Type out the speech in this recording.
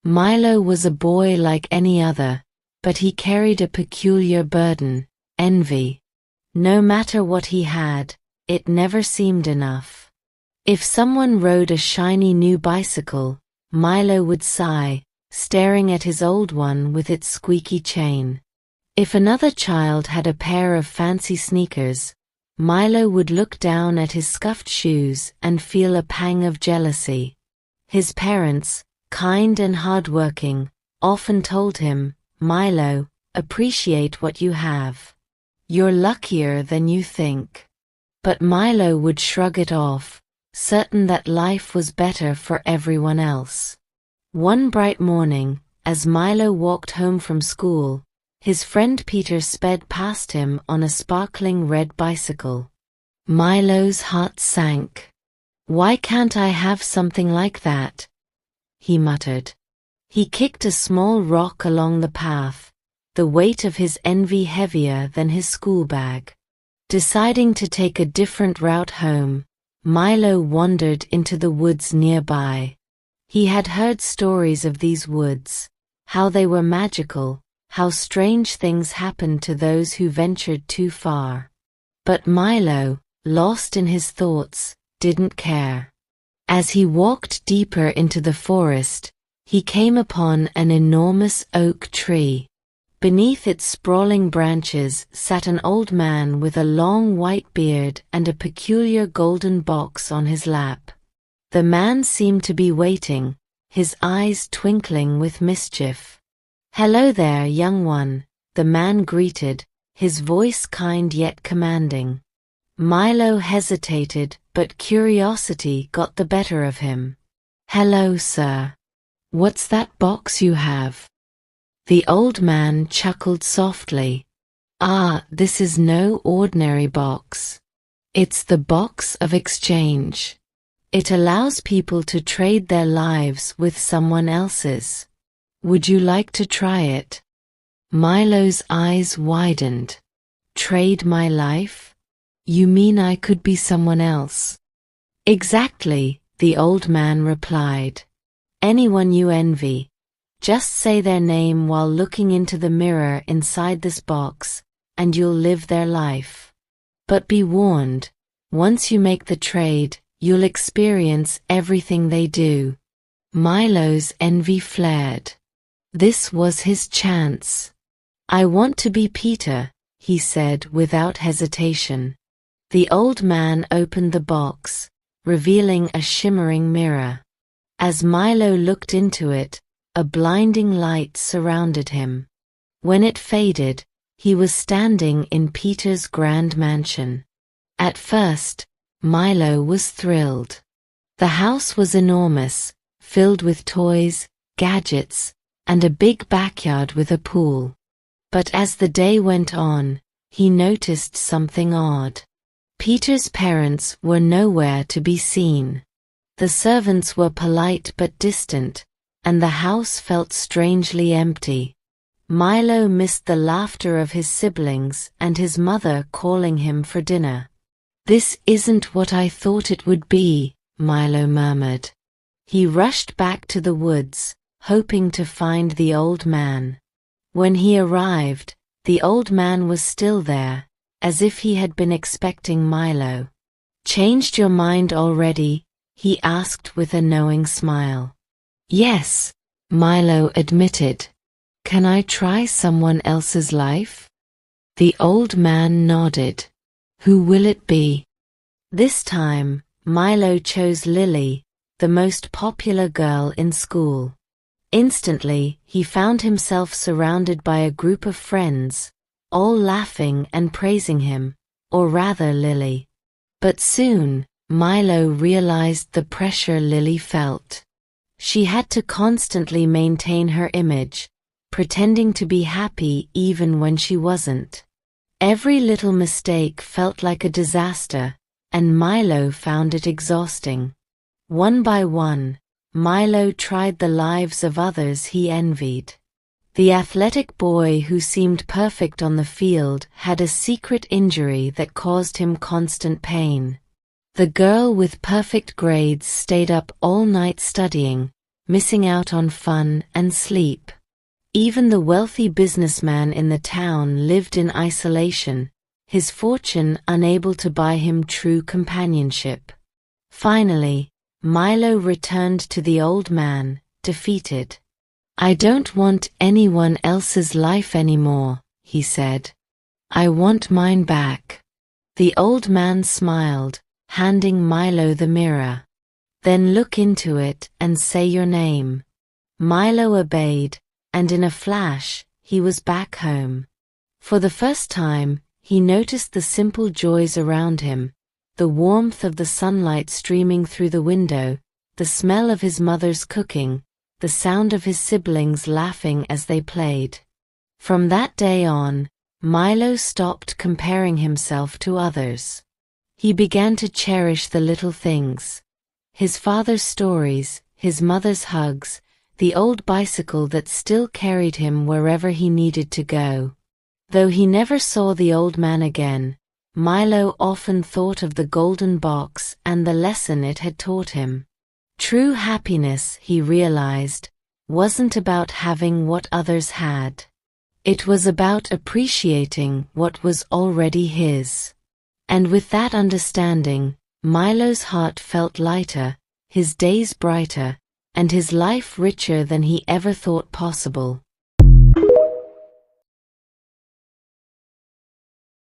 Milo was a boy like any other, but he carried a peculiar burden, envy. No matter what he had, it never seemed enough. If someone rode a shiny new bicycle, Milo would sigh, staring at his old one with its squeaky chain. If another child had a pair of fancy sneakers, Milo would look down at his scuffed shoes and feel a pang of jealousy. His parents, kind and hardworking, often told him, "Milo, appreciate what you have. You're luckier than you think." But Milo would shrug it off, certain that life was better for everyone else. One bright morning, as Milo walked home from school, his friend Peter sped past him on a sparkling red bicycle. Milo's heart sank. "Why can't I have something like that?" he muttered. He kicked a small rock along the path, the weight of his envy heavier than his school bag. Deciding to take a different route home, Milo wandered into the woods nearby. He had heard stories of these woods, how they were magical, how strange things happened to those who ventured too far. But Milo, lost in his thoughts, didn't care. As he walked deeper into the forest, he came upon an enormous oak tree. Beneath its sprawling branches sat an old man with a long white beard and a peculiar golden box on his lap. The man seemed to be waiting, his eyes twinkling with mischief. "Hello there, young one," the man greeted, his voice kind yet commanding. Milo hesitated, but curiosity got the better of him. "Hello, sir. What's that box you have?" The old man chuckled softly. "Ah, this is no ordinary box. It's the box of exchange. It allows people to trade their lives with someone else's. Would you like to try it?" Milo's eyes widened. "Trade my life? You mean I could be someone else?" "Exactly," the old man replied. "Anyone you envy. Just say their name while looking into the mirror inside this box, and you'll live their life. But be warned, once you make the trade, you'll experience everything they do." Milo's envy flared. This was his chance. "I want to be Peter," he said without hesitation. The old man opened the box, revealing a shimmering mirror. As Milo looked into it, a blinding light surrounded him. When it faded, he was standing in Peter's grand mansion. At first, Milo was thrilled. The house was enormous, filled with toys, gadgets, and a big backyard with a pool. But as the day went on, he noticed something odd. Peter's parents were nowhere to be seen. The servants were polite but distant, and the house felt strangely empty. Milo missed the laughter of his siblings and his mother calling him for dinner. "This isn't what I thought it would be," Milo murmured. He rushed back to the woods, hoping to find the old man. When he arrived, the old man was still there, as if he had been expecting Milo. "Changed your mind already?" he asked with a knowing smile. "Yes," Milo admitted. "Can I try someone else's life?" The old man nodded. "Who will it be?" This time, Milo chose Lily, the most popular girl in school. Instantly, he found himself surrounded by a group of friends, all laughing and praising him, or rather Lily. But soon, Milo realized the pressure Lily felt. She had to constantly maintain her image, pretending to be happy even when she wasn't. Every little mistake felt like a disaster, and Milo found it exhausting. One by one, Milo tried the lives of others he envied. The athletic boy who seemed perfect on the field had a secret injury that caused him constant pain. The girl with perfect grades stayed up all night studying, missing out on fun and sleep. Even the wealthy businessman in the town lived in isolation, his fortune unable to buy him true companionship. Finally, Milo returned to the old man, defeated. "I don't want anyone else's life anymore," he said. "I want mine back." The old man smiled, handing Milo the mirror. "Then look into it and say your name." Milo obeyed, and in a flash, he was back home. For the first time, he noticed the simple joys around him, the warmth of the sunlight streaming through the window, the smell of his mother's cooking, the sound of his siblings laughing as they played. From that day on, Milo stopped comparing himself to others. He began to cherish the little things: his father's stories, his mother's hugs, the old bicycle that still carried him wherever he needed to go. Though he never saw the old man again, Milo often thought of the golden box and the lesson it had taught him. True happiness, he realized, wasn't about having what others had. It was about appreciating what was already his. And with that understanding, Milo's heart felt lighter, his days brighter, and his life richer than he ever thought possible.